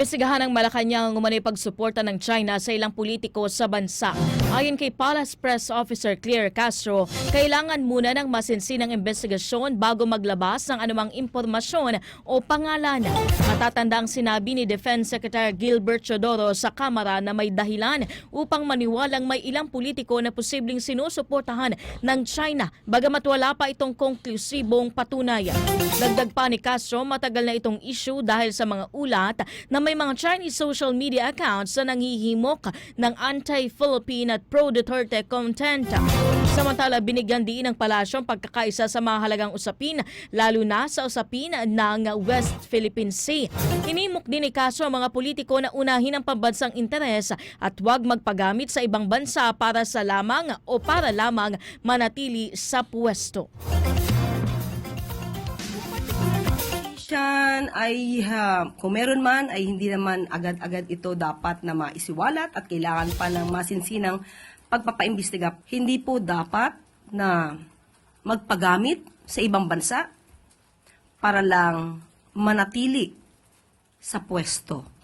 Imbestigahan ng Malacanang ang umano'y pagsuporta ng China sa ilang politiko sa bansa. Ayon kay Palace Press Officer Claire Castro, kailangan muna ng masinsinang investigasyon bago maglabas ng anumang impormasyon o pangalan. Matatanda ang sinabi ni Defense Secretary Gilbert Chodoro sa Kamara na may dahilan upang maniwalang may ilang politiko na posibleng sinusuportahan ng China bagamat wala pa itong konklusibong patunayan. Dagdag pa ni Castro, matagal na itong issue dahil sa mga ulat na may mga Chinese social media accounts na nanghihimok ng anti-Philippine at pro-Duterte content. Samantala, binigyan din ng palasyo ang pagkakaisa sa mga halagang usapin, lalo na sa usapin ng West Philippine Sea. Inimok din ni Castro ang mga politiko na unahin ang pambansang interes at huwag magpagamit sa ibang bansa para lamang manatili sa pwesto. Ay kung meron man ay hindi naman agad-agad ito dapat na maisiwalat at kailangan pa ng masinsinang pagpapaimbestiga. Hindi po dapat na magpagamit sa ibang bansa para lang manatili sa pwesto.